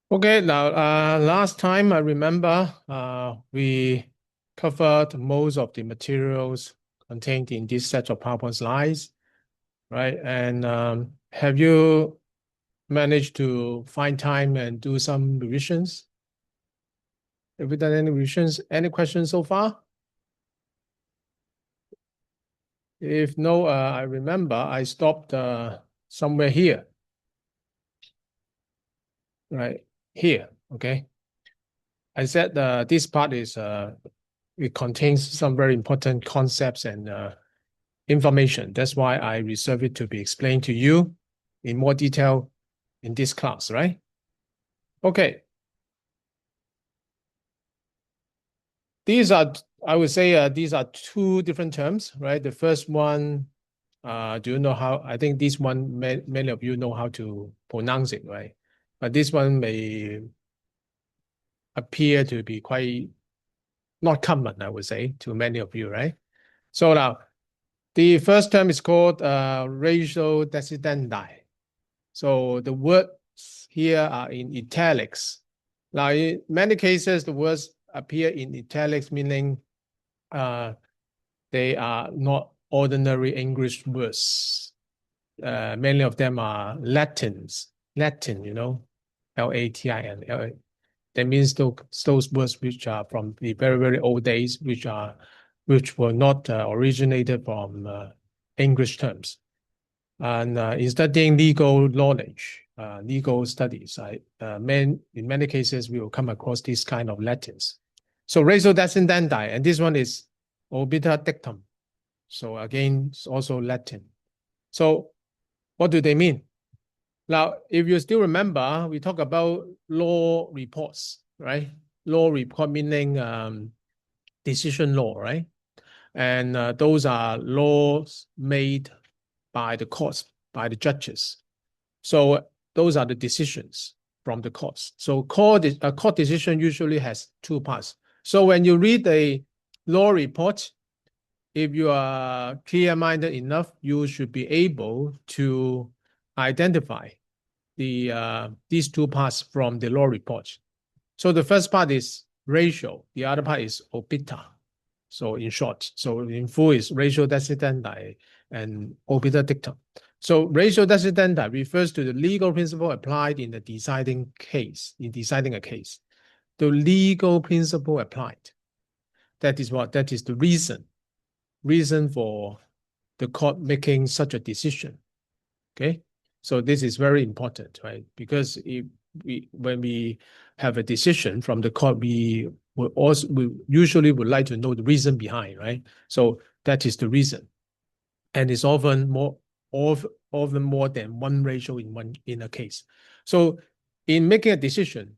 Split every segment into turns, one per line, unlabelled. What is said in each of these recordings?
Okay, now last time I remember we covered most of the materials contained in this set of PowerPoint slides, right? And have you managed to find time and do some revisions? Have you done any revisions? Any questions so far? If no, I remember I stopped somewhere here, right? Here, okay? I said this part is it contains some very important concepts and information. That's why I reserve it to be explained to you in more detail in this class, right? Okay. These are, I would say, these are two different terms, right? The first one, do you know how? I think this one, many of you know how to pronounce it, right? But this one may appear to be quite not common, I would say, to many of you, right? So now, the first term is called racial decidendi. So the words here are in italics. Now, in many cases, the words appear in italics, meaning uh, they are not ordinary English words. Many of them are Latin, Latin. That means those words which are from the very, very old days, which were not originated from English terms. And in studying legal knowledge, legal studies, in many cases, we will come across this kind of Latins. So ratio descendendi, and this one is obiter dictum. So again, it's also Latin. So what do they mean? Now, if you still remember, we talk about law reports, right? Law report meaning decision law, right? And those are laws made by the courts, by the judges. So those are the decisions from the courts. So a court decision usually has two parts. So when you read a law report, if you are clear-minded enough, you should be able to identify these two parts from the law report. So the first part is ratio, the other part is obiter. So in short, so in full is ratio decidendi and obiter dictum. So ratio decidendi refers to the legal principle applied in the deciding case, in deciding a case. The legal principle applied. That is what? That is the reason for the court making such a decision. Okay. So this is very important, right? Because when we have a decision from the court, we usually would like to know the reason behind, right? So that is the reason, and it's often more than one ratio in a case. So in making a decision,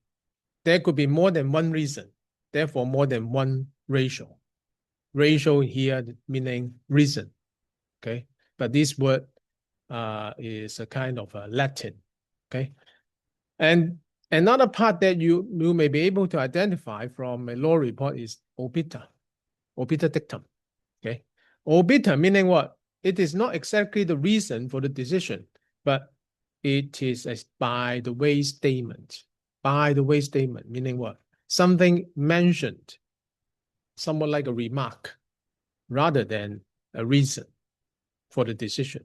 there could be more than one reason, therefore more than one ratio. Ratio here meaning reason, okay? But this word is a kind of a Latin, okay? And another part that you may be able to identify from a law report is obiter dictum, okay? Obiter meaning what? It is not exactly the reason for the decision, but it is a by the way statement. By the way statement meaning what? Something mentioned, somewhat like a remark, rather than a reason for the decision.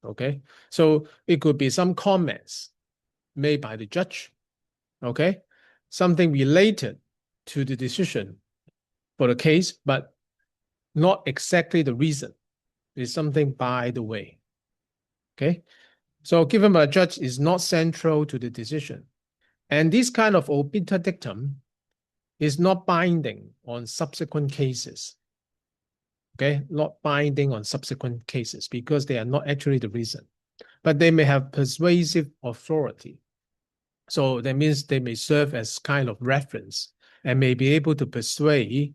Okay, so it could be some comments made by the judge, okay, something related to the decision for the case, but not exactly the reason. It's something by the way, okay. So given by a judge is not central to the decision, and this kind of obiter dictum is not binding on subsequent cases. Okay, not binding on subsequent cases because they are not actually the reason, but they may have persuasive authority. So that means they may serve as kind of reference and may be able to persuade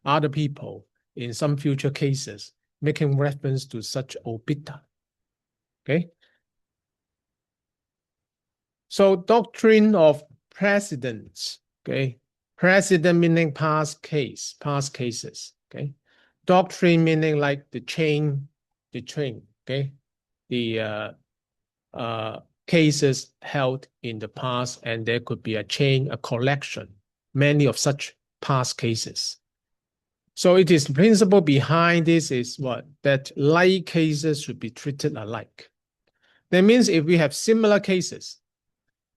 other people in some future cases, making reference to such obiter. Okay. So doctrine of precedence. Okay. Precedent meaning past cases. Okay. Doctrine meaning like the train. Okay. The cases held in the past, and there could be a chain, a collection, many of such past cases. So it is the principle behind this is what? That like cases should be treated alike. That means if we have similar cases,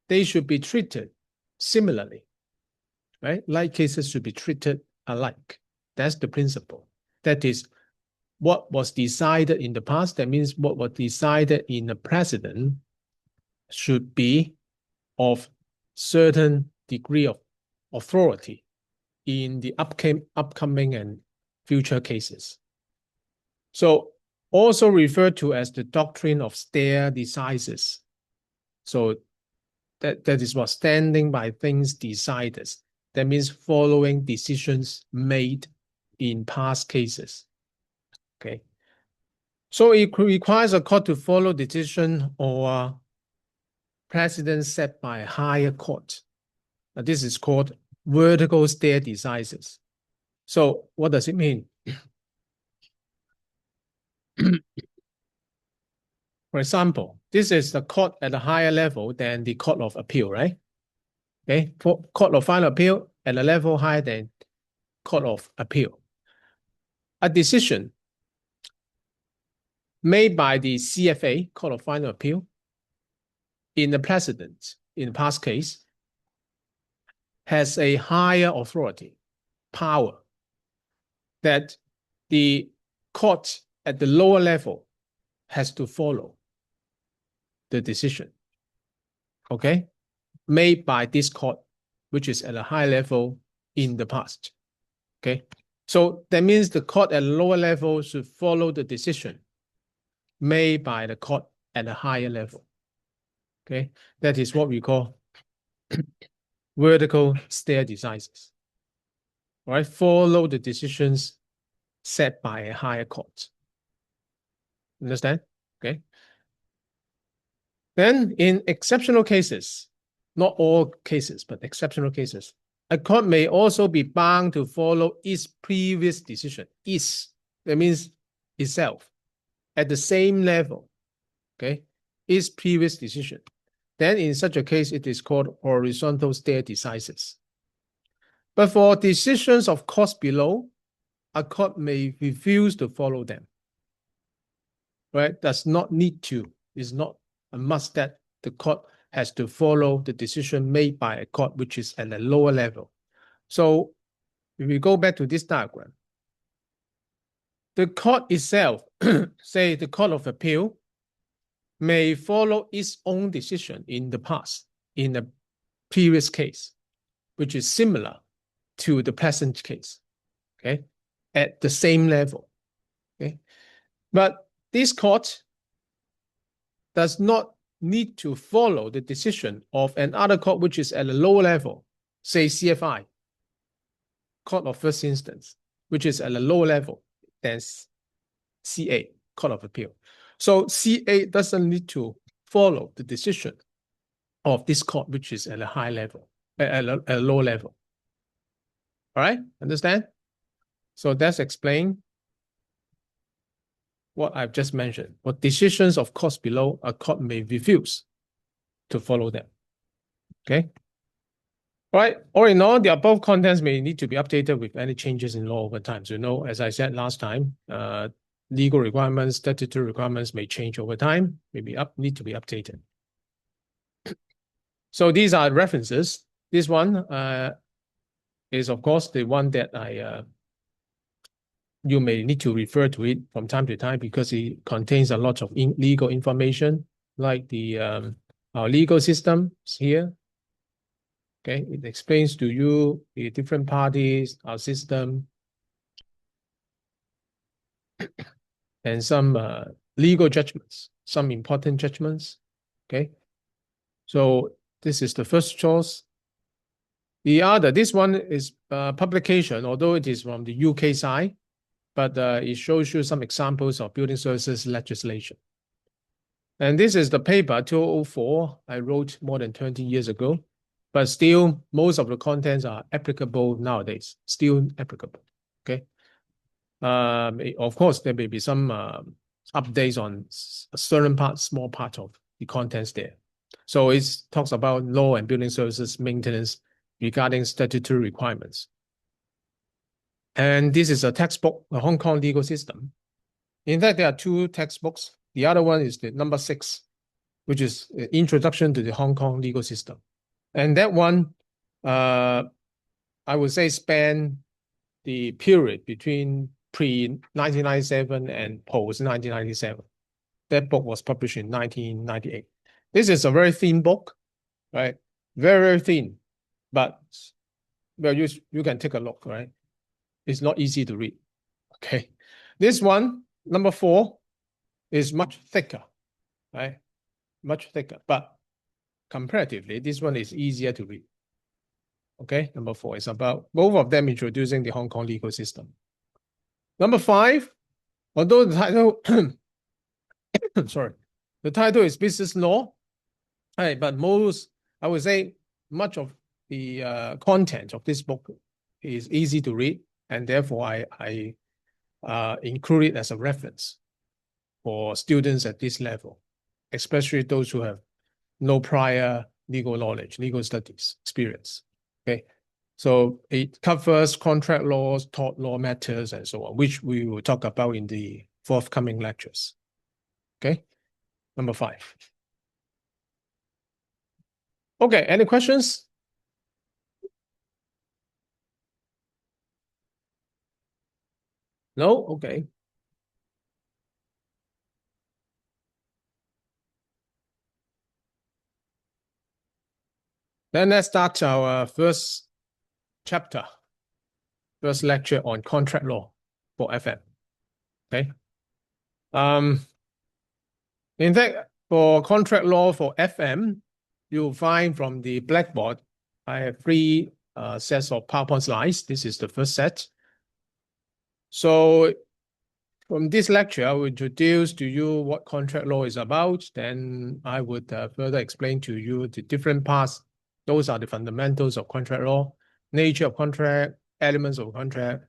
they should be treated similarly, right? Like cases should be treated alike. That's the principle. That is what was decided in the past. That means what was decided in the present should be of certain degree of authority in the upcoming and future cases. So also referred to as the doctrine of stare decisis. So that is what standing by things decided. That means following decisions made in past cases. Okay. So it requires a court to follow decision or precedent set by a higher court. Now, this is called vertical stare decisis. So what does it mean? For example, this is the court at a higher level than the Court of Appeal, right? Okay, for Court of Final Appeal at a level higher than Court of Appeal. A decision made by the CFA, Court of Final Appeal, in the precedent, in the past case, has a higher authority, power, that the court at the lower level has to follow the decision, okay, made by this court, which is at a high level in the past, okay? So that means the court at a lower level should follow the decision made by the court at a higher level, okay? That is what we call vertical stare decisis, right? Follow the decisions set by a higher court. Understand? Okay. Then in exceptional cases, not all cases, but exceptional cases, a court may also be bound to follow its previous decision. That means itself, at the same level, okay, its previous decision. Then in such a case, it is called horizontal stare decisis. But for decisions of courts below, a court may refuse to follow them, right? Does not need to, is not a must that the court has to follow the decision made by a court which is at a lower level. So if we go back to this diagram, the court itself, say the Court of Appeal, may follow its own decision in the past, in the previous case, which is similar to the present case, okay, at the same level, okay? But this court does not need to follow the decision of another court which is at a lower level, say CFI, Court of First Instance, which is at a lower level than CA, Court of Appeal. So CA doesn't need to follow the decision of this court, which is at a high level, at a low level. All right, understand? So that's explain what I've just mentioned. What decisions of courts below, a court may refuse to follow them. Okay. All right. All in all, the above contents may need to be updated with any changes in law over time. So, as I said last time, legal requirements, statutory requirements may change over time, need to be updated. So these are references. This one is, of course, the one that you may need to refer to it from time to time because it contains a lot of legal information, like the our legal system here. Okay, it explains to you the different parties, our system, and some legal judgments, some important judgments. Okay, so this is the first choice. This one is publication, although it is from the UK side, but it shows you some examples of building services legislation. And this is the paper 2004 I wrote more than 20 years ago, but still most of the contents are applicable nowadays, still applicable, okay? Of course, there may be some updates on a certain part, small part of the contents there, So it talks about law and building services maintenance regarding statutory requirements. And this is a textbook, the Hong Kong legal system. In fact, there are two textbooks. The other one is the number 6, which is Introduction to the Hong Kong Legal System. And that one, I would say, span the period between pre-1997 and post-1997. That book was published in 1998. This is a very thin book, right? Very, very thin, but well, you can take a look, right? It's not easy to read, okay? This one, number 4, is much thicker, right? Much thicker, but comparatively, this one is easier to read. Okay, number 4 is about both of them introducing the Hong Kong legal system. Number 5, although the title, sorry, the title is business law, right, but I would say much of the content of this book is easy to read, and therefore I include it as a reference for students at this level, especially those who have no prior legal knowledge, legal studies experience. Okay, so it covers contract laws, tort law matters, and so on, which we will talk about in the forthcoming lectures. Okay, number 5. Okay, any questions? No? Okay. Then let's start our first chapter, first lecture on contract law for FM. Okay. In fact, for contract law for FM, you'll find from the Blackboard, I have 3 sets of PowerPoint slides. This is the first set. So from this lecture, I will introduce to you what contract law is about. Then I would further explain to you the different parts. Those are the fundamentals of contract law, nature of contract, elements of contract.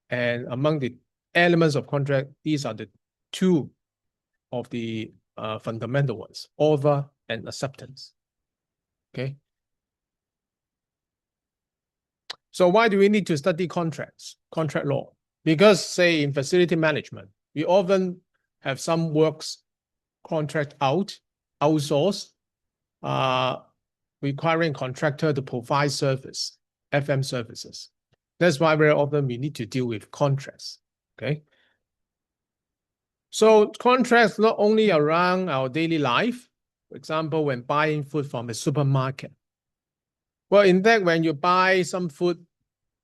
And among the elements of contract, these are the 2 of the fundamental ones, offer and acceptance. Okay. So why do we need to study contracts, contract law? Because, say, in facility management, we often have some works contract outsourced, requiring contractor to provide service, FM services. That's why very often we need to deal with contracts. Okay. So contracts not only around our daily life, for example, when buying food from a supermarket. Well, in fact, when you buy some food,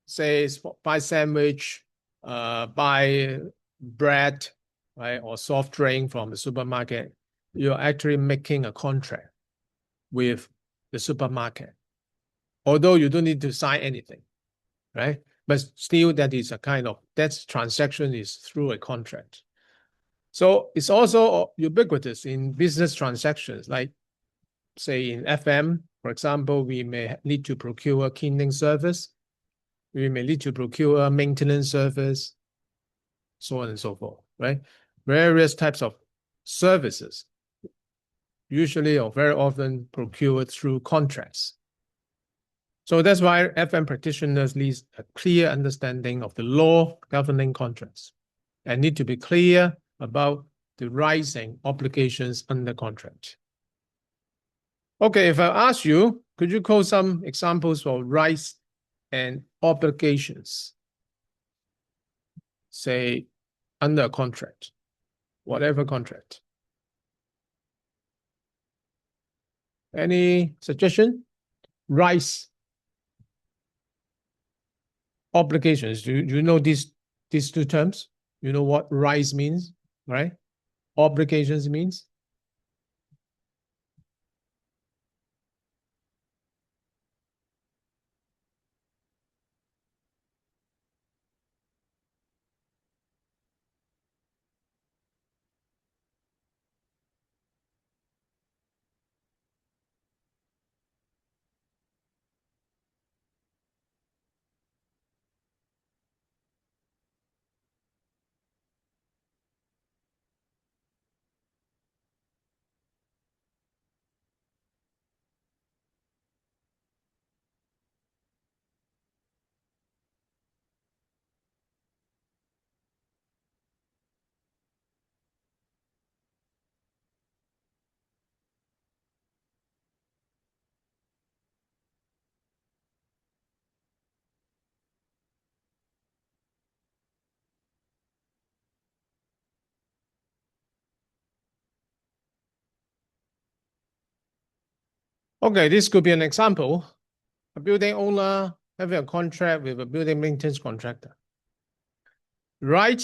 say buy sandwich, buy bread, right, or soft drink from the supermarket, you're actually making a contract with the supermarket. Although you don't need to sign anything, right? But still that is a kind of, that transaction is through a contract. So it's also ubiquitous in business transactions, like say in FM, for example, we may need to procure cleaning service. We may need to procure maintenance service, so on and so forth, right? Various types of services, usually or very often procured through contracts. So that's why FM practitioners need a clear understanding of the law governing contracts and need to be clear about the rights and obligations under contract. Okay, if I ask you, could you quote some examples of rights and obligations, say, under a contract, whatever contract? Any suggestion? Rights, obligations. Do you know these 2 terms? You know what rights means, right? Obligations means? Okay, this could be an example. A building owner having a contract with a building maintenance contractor. Right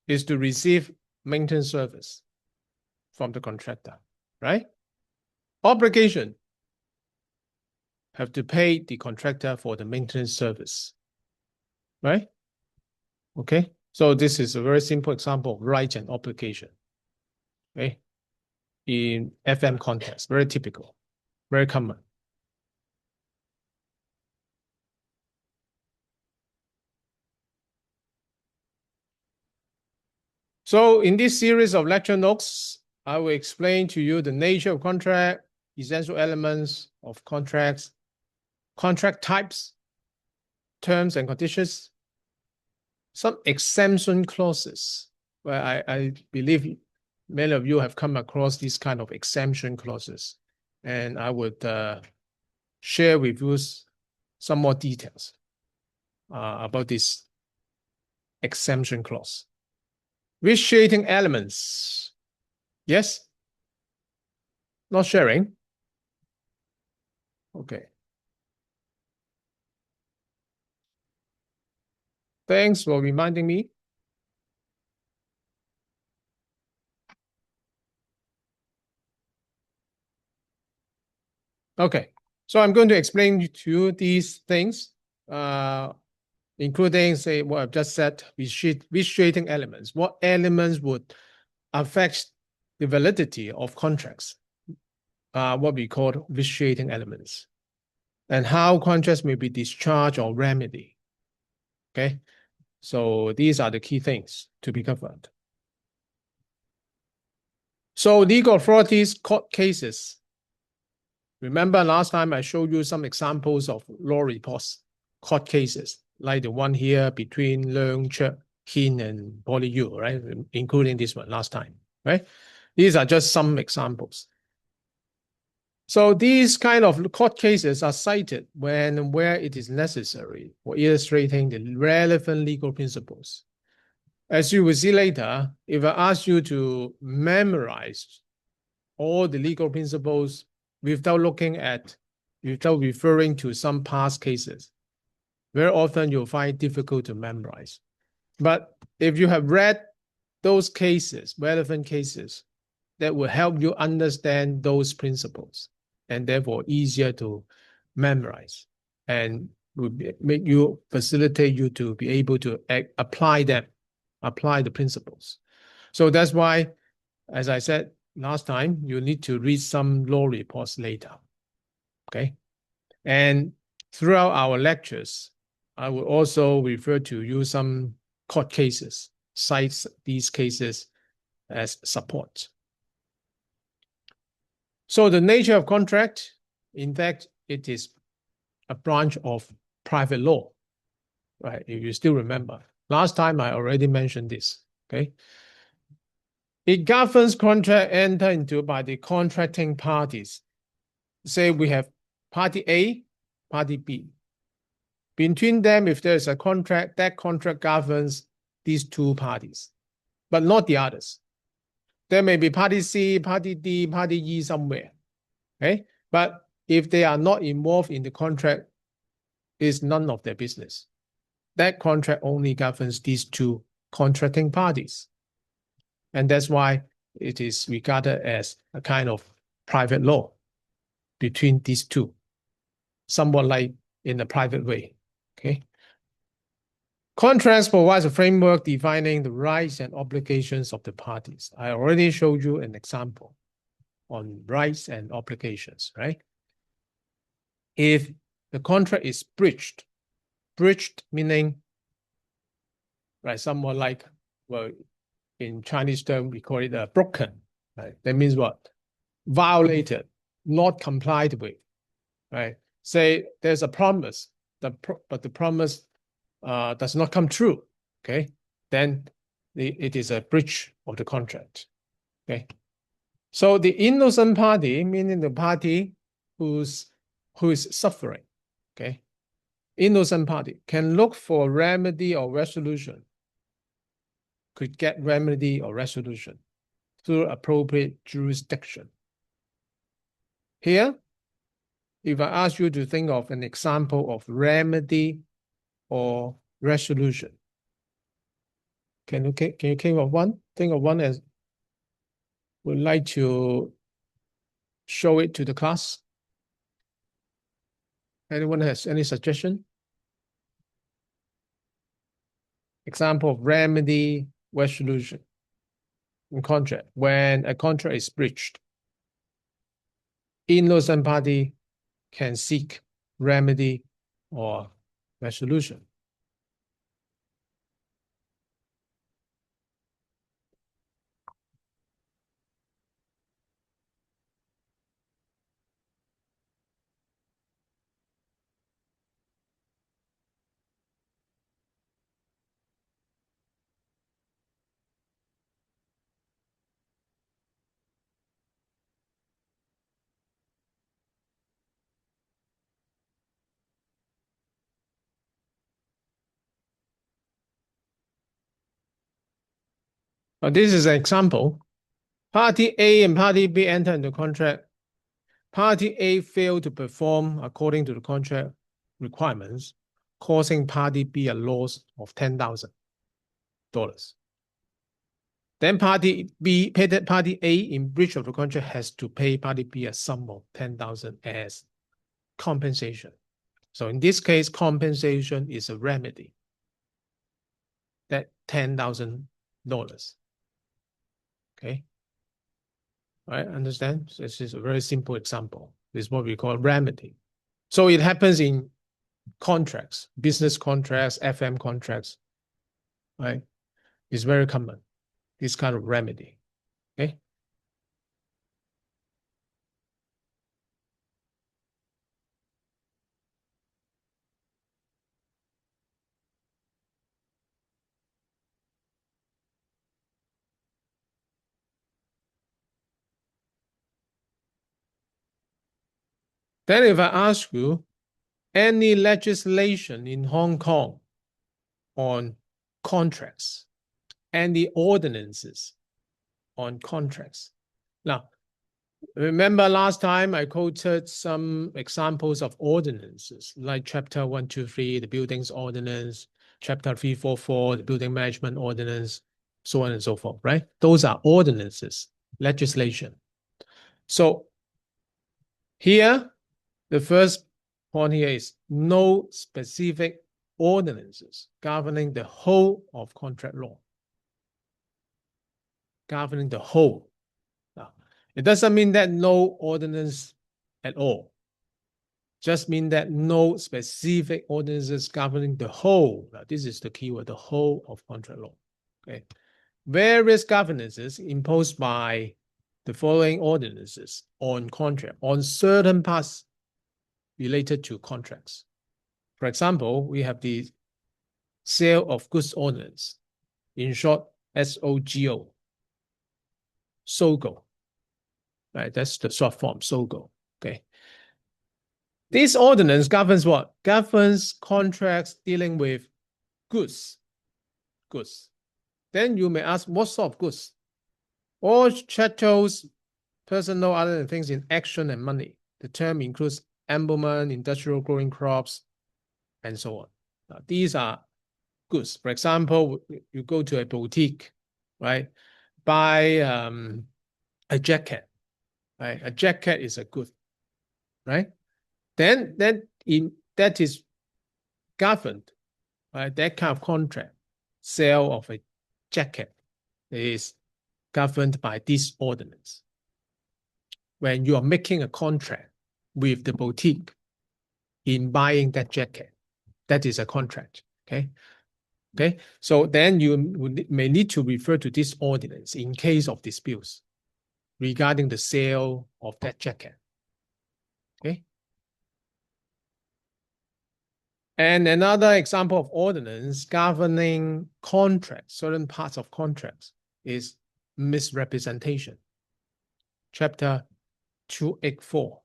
is to receive maintenance service from the contractor, right? Obligation have to pay the contractor for the maintenance service, right? Okay, so this is a very simple example of right and obligation, okay? In FM context, very typical, very common. So in this series of lecture notes, I will explain to you the nature of contract, essential elements of contracts, contract types, terms and conditions, some exemption clauses, where I believe many of you have come across these kind of exemption clauses, and I would share with you some more details about this exemption clause. Vitiating elements. Yes? Not sharing? Okay. Thanks for reminding me. Okay, so I'm going to explain to you these things, including, say, what I've just said, vitiating elements. What elements would affect the validity of contracts? What we call vitiating elements, and how contracts may be discharged or remedied. Okay, so these are the key things to be covered. So legal authorities, court cases. Remember last time I showed you some examples of law reports, court cases, like the one here between Leung Chek Hin and PolyU, right? Including this one last time, right? These are just some examples. So these kind of court cases are cited when and where it is necessary for illustrating the relevant legal principles. As you will see later, if I ask you to memorize all the legal principles without referring to some past cases, very often you'll find it difficult to memorize. But if you have read those cases, relevant cases, that will help you understand those principles and therefore easier to memorize and will facilitate you to be able to apply them, apply the principles. So that's why, as I said last time, you need to read some law reports later, okay? And throughout our lectures, I will also refer to you some court cases, cite these cases as support. So the nature of contract, in fact, it is a branch of private law, right? If you still remember. Last time I already mentioned this, okay? It governs contract entered into by the contracting parties. Say we have party A, party B. Between them, if there's a contract, that contract governs these two parties, but not the others. There may be party C, party D, party E somewhere, okay? But if they are not involved in the contract, it's none of their business. That contract only governs these two contracting parties. And that's why it is regarded as a kind of private law between these two, somewhat like in a private way, okay? Contracts provides a framework defining the rights and obligations of the parties. I already showed you an example on rights and obligations, right? If the contract is breached meaning, right, somewhat like, well, in Chinese term, we call it broken, right? That means what? Violated, not complied with, right? Say there's a promise, but the promise does not come true, okay? Then it is a breach of the contract, okay? So the innocent party, meaning the party who is suffering, okay? Innocent party can look for remedy or resolution, could get remedy or resolution through appropriate jurisdiction. Here, if I ask you to think of an example of remedy or resolution, can you think of one? Think of one as would like to show it to the class. Anyone has any suggestion? Example of remedy resolution in contract. When a contract is breached, innocent party can seek remedy or resolution. This is an example. Party A and Party B enter into contract. Party A failed to perform according to the contract requirements, causing Party B a loss of $10,000. Then Party A in breach of the contract has to pay Party B a sum of $10,000 as compensation. So in this case, compensation is a remedy. That $10,000. Okay. All right, understand? So this is a very simple example. This is what we call remedy. So it happens in contracts, business contracts, FM contracts, right? It's very common, this kind of remedy, okay? Then if I ask you, any legislation in Hong Kong on contracts, any ordinances on contracts. Now, remember last time I quoted some examples of ordinances, like Chapter 123, the Buildings Ordinance, Chapter 344, the Building Management Ordinance, so on and so forth, right? Those are ordinances, legislation. So here, the first point here is no specific ordinances governing the whole of contract law. Governing the whole. Now, it doesn't mean that no ordinance at all. Just mean that no specific ordinances governing the whole. Now, this is the keyword, the whole of contract law. Okay. Various governances imposed by the following ordinances on contract, on certain parts related to contracts. For example, we have the Sale of Goods Ordinance, in short, SOGO. SOGO. Right, that's the short form, SOGO. Okay. This ordinance governs what? Governs contracts dealing with goods. Goods. Then you may ask, what sort of goods? All chattels, personal, other than things in action and money. The term includes embalmment, industrial growing crops, and so on. Now, these are goods. For example, you go to a boutique, right? Buy a jacket, right? A jacket is a good, right? Then that is governed, right? That kind of contract, sale of a jacket is governed by this ordinance. When you are making a contract with the boutique in buying that jacket, that is a contract, okay? Okay, so then you may need to refer to this ordinance in case of disputes regarding the sale of that jacket, okay? And another example of ordinance governing contracts, certain parts of contracts, is misrepresentation. Chapter 284.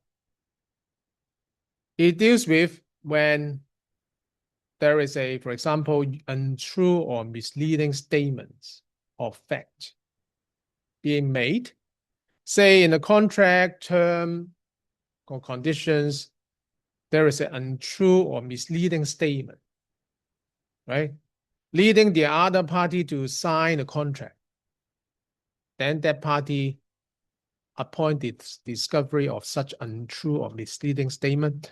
It deals with when there is a, for example, untrue or misleading statements of fact being made, say in a contract term or conditions, there is an untrue or misleading statement, right? Leading the other party to sign a contract. Then that party, upon the discovery of such untrue or misleading statement,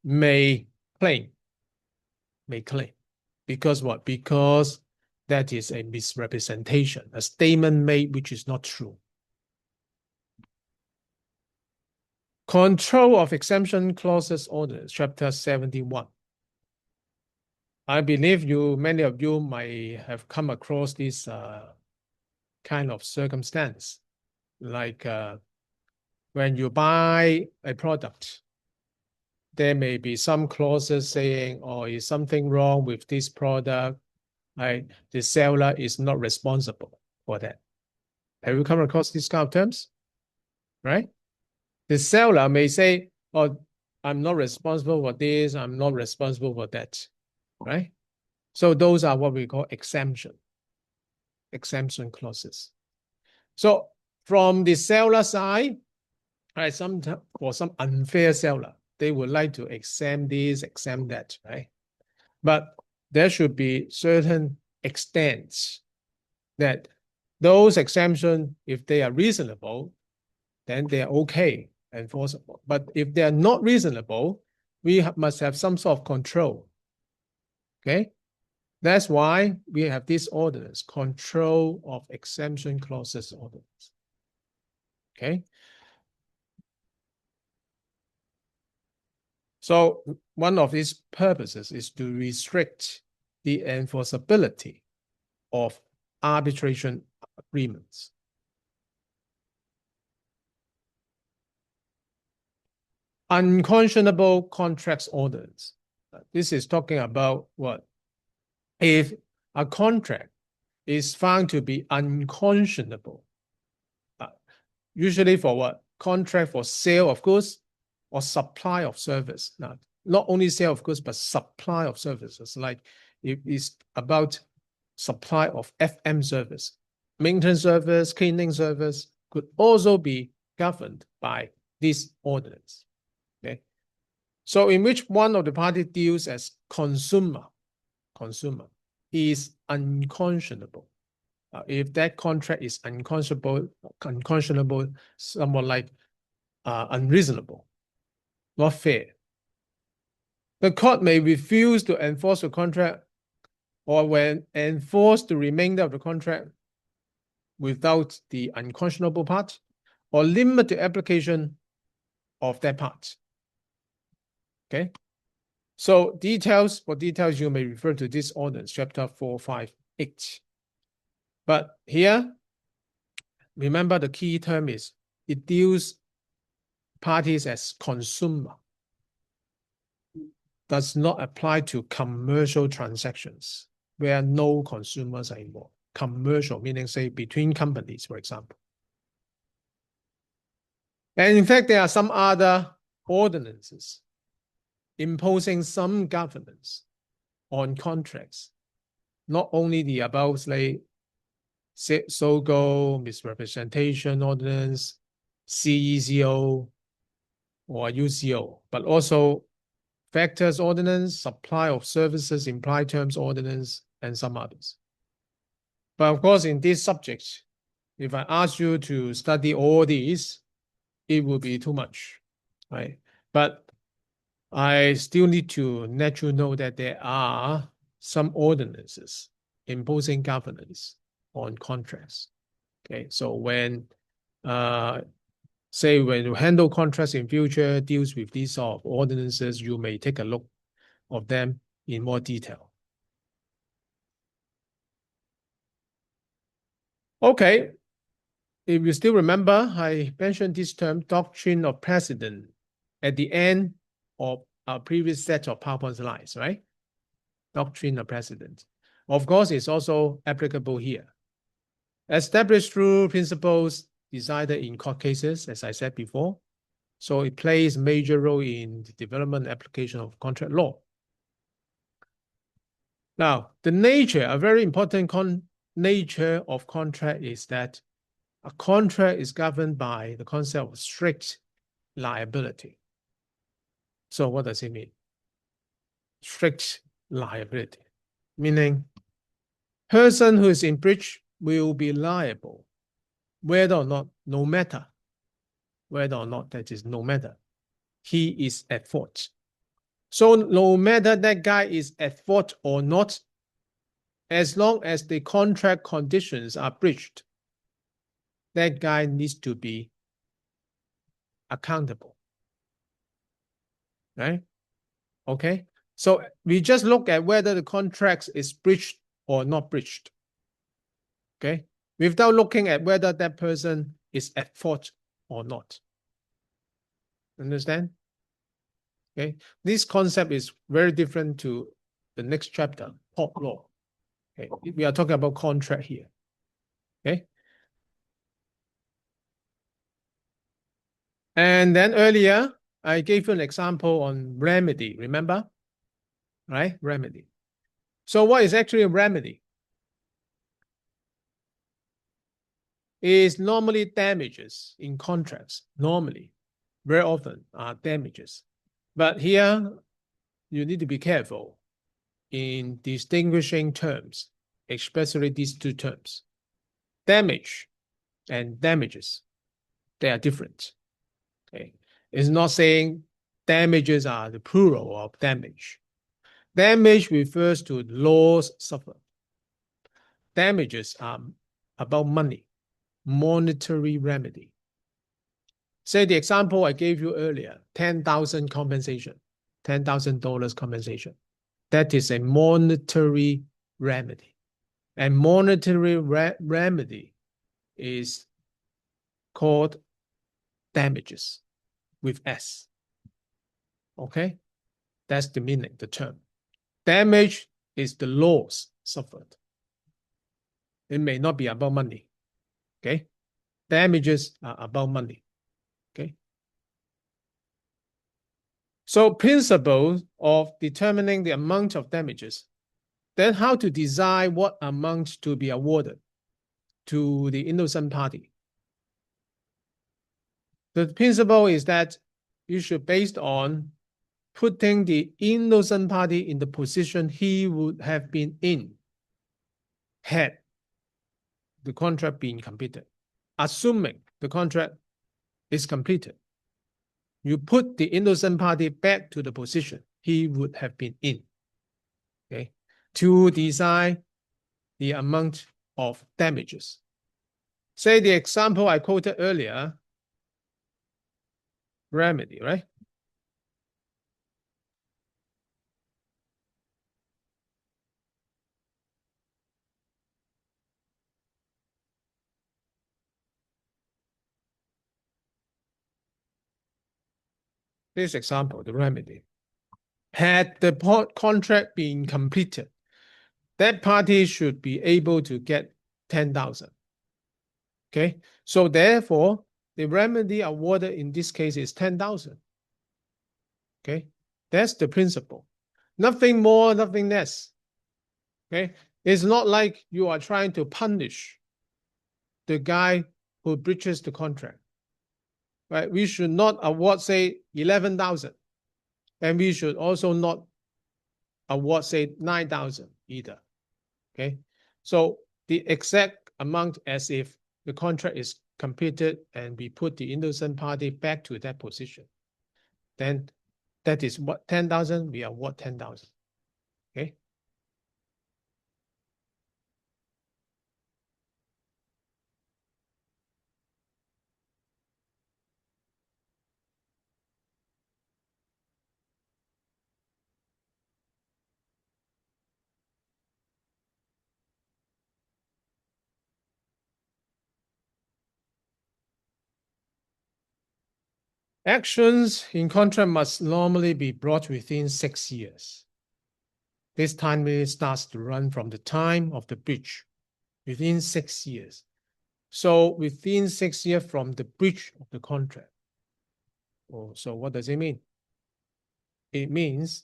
may claim. Because what? Because that is a misrepresentation, a statement made which is not true. Control of Exemption Clauses Ordinance, Chapter 71. I believe many of you might have come across this kind of circumstance, like when you buy a product, there may be some clauses saying, "Oh, is something wrong with this product?" Right? The seller is not responsible for that. Have you come across these kind of terms? Right? The seller may say, "Oh, I'm not responsible for this. I'm not responsible for that." Right? So those are what we call exemption clauses. So from the seller side, right, for some unfair seller, they would like to exempt this, exempt that, right? But there should be certain extents that those exemptions, if they are reasonable, then they are okay, enforceable. But if they are not reasonable, we must have some sort of control. Okay? That's why we have this ordinance, Control of Exemption Clauses Ordinance. Okay? So one of its purposes is to restrict the enforceability of arbitration agreements. Unconscionable contracts orders. This is talking about what? If a contract is found to be unconscionable, usually for what? Contract for sale of goods or supply of service. Now, not only sale of goods, but supply of services. Like it is about supply of FM service, maintenance service, cleaning service could also be governed by this ordinance. Okay. So in which one of the party deals as consumer is unconscionable. If that contract is unconscionable, somewhat like unreasonable, not fair, the court may refuse to enforce the contract, or when enforce the remainder of the contract without the unconscionable part, or limit the application of that part. Okay. So for details, you may refer to this ordinance, chapter 458. But here, remember the key term is it deals parties as consumer. Does not apply to commercial transactions where no consumers are involved. Commercial, meaning say between companies, for example. And in fact, there are some other ordinances imposing some governance on contracts, not only the above, like so-called misrepresentation ordinance, CECO, or UCO, but also factors ordinance, supply of services, implied terms ordinance, and some others. But of course, in this subject, if I ask you to study all these, it would be too much, right? But I still need to let you know that there are some ordinances imposing governance on contracts. Okay, so when say when you handle contracts in future deals with these sort of ordinances, you may take a look of them in more detail. Okay, if you still remember, I mentioned this term, doctrine of precedent, at the end of our previous set of PowerPoint slides, right? Doctrine of precedent. Of course, it's also applicable here. Established through principles decided in court cases, as I said before. So it plays a major role in the development and application of contract law. Now, the nature, a very important nature of contract is that a contract is governed by the concept of strict liability. So what does it mean? Strict liability, meaning person who is in breach will be liable, whether or not, no matter, whether or not that is no matter, he is at fault. So no matter that guy is at fault or not, as long as the contract conditions are breached, that guy needs to be accountable, right? Okay. So we just look at whether the contract is breached or not breached. Okay. Without looking at whether that person is at fault or not. Understand? Okay. This concept is very different to the next chapter, tort law. Okay. We are talking about contract here. Okay. And then earlier, I gave you an example on remedy, remember? Right? Remedy. So what is actually a remedy? Is normally damages in contracts, normally, very often are damages. But here, you need to be careful in distinguishing terms, especially these two terms. Damage and damages, they are different. Okay. It's not saying damages are the plural of damage. Damage refers to loss suffered. Damages are about money, monetary remedy. Say the example I gave you earlier, 10,000 compensation, $10,000 compensation. That is a monetary remedy. And monetary remedy is called damages with S. Okay? That's the meaning, the term. Damage is the loss suffered. It may not be about money. Okay? Damages are about money. Okay? So principles of determining the amount of damages. Then how to decide what amount to be awarded to the innocent party. The principle is that you should based on putting the innocent party in the position he would have been in had the contract been completed. Assuming the contract is completed, you put the innocent party back to the position he would have been in, okay, to decide the amount of damages. Say the example I quoted earlier, remedy, right? This example, the remedy. Had the contract been completed, that party should be able to get 10,000. Okay, so therefore, the remedy awarded in this case is 10,000. Okay, that's the principle. Nothing more, nothing less. Okay, it's not like you are trying to punish the guy who breaches the contract. Right? We should not award, say, 11,000. And we should also not award, say, 9,000 either. Okay, so the exact amount as if the contract is completed and we put the innocent party back to that position. Then that is what 10,000, we award 10,000. Okay. Actions in contract must normally be brought within 6 years. This time limit starts to run from the time of the breach, within 6 years. So within 6 years from the breach of the contract. Oh, so what does it mean? It means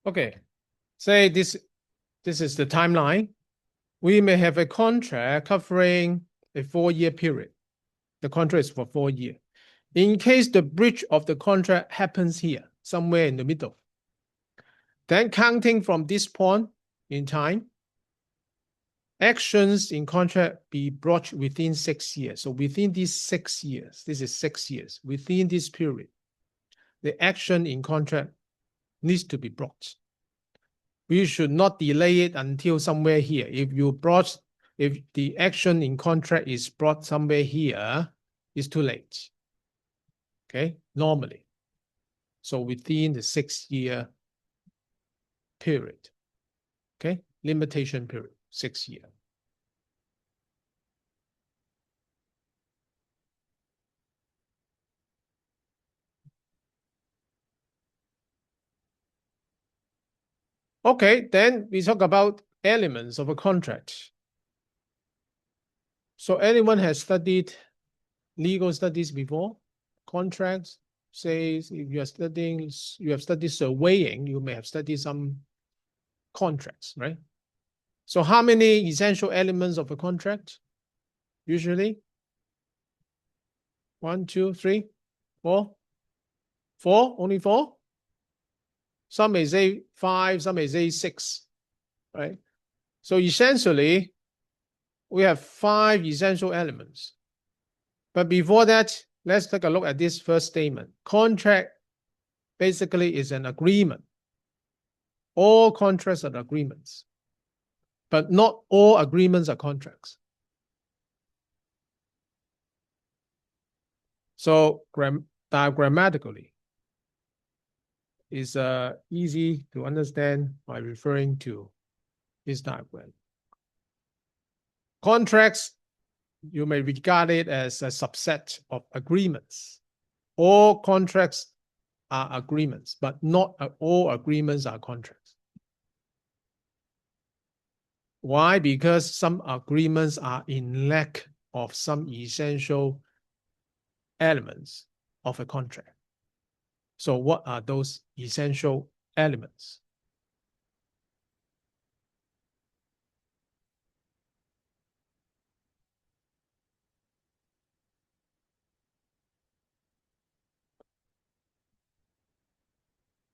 Okay, say this is the timeline. We may have a contract covering a 4-year period. The contract is for 4 years. In case the breach of the contract happens here, somewhere in the middle, then counting from this point in time, actions in contract be brought within 6 years. So within these 6 years, this is 6 years, within this period, the action in contract needs to be brought. We should not delay it until somewhere here. If the action in contract is brought somewhere here, it's too late. Okay, normally. So within the 6-year period. Okay, limitation period, 6 years. Okay, then we talk about elements of a contract. So anyone has studied legal studies before? Contracts, says if you have studied surveying, you may have studied some contracts, right? So how many essential elements of a contract? Usually? 1, 2, 3, 4? 4? Only 4? Some may say 5, some may say 6, right? So essentially, we have 5 essential elements. But before that, let's take a look at this first statement. Contract basically is an agreement. All contracts are agreements, but not all agreements are contracts. So diagrammatically, is easy to understand by referring to this diagram. Contracts, you may regard it as a subset of agreements. All contracts are agreements, but not all agreements are contracts. Why? Because some agreements are in lack of some essential elements of a contract. So what are those essential elements?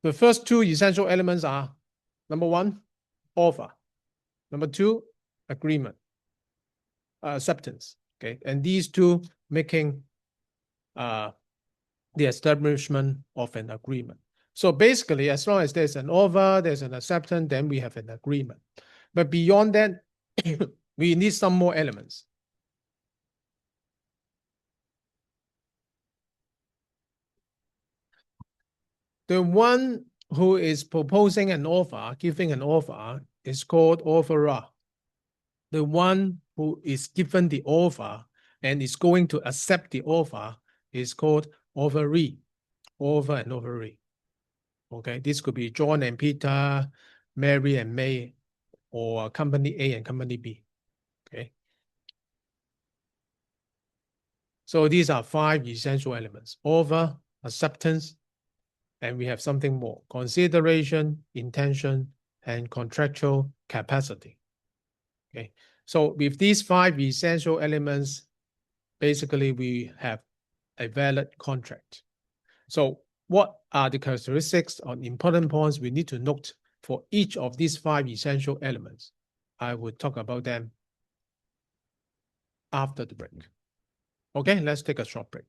The first 2 essential elements are, number 1, offer. Number 2, agreement, acceptance. Okay, and these 2 making the establishment of an agreement. So basically, as long as there's an offer, there's an acceptance, then we have an agreement. But beyond that, we need some more elements. The one who is proposing an offer, giving an offer, is called offeror. The one who is given the offer and is going to accept the offer is called offeree. Offer and offeree. Okay, this could be John and Peter, Mary and May, or company A and company B. Okay. So these are 5 essential elements: offer, acceptance, and we have something more: consideration, intention, and contractual capacity. Okay. So with these 5 essential elements, basically we have a valid contract. So what are the characteristics or important points we need to note for each of these 5 essential elements? I will talk about them after the break. Okay, let's take a short break.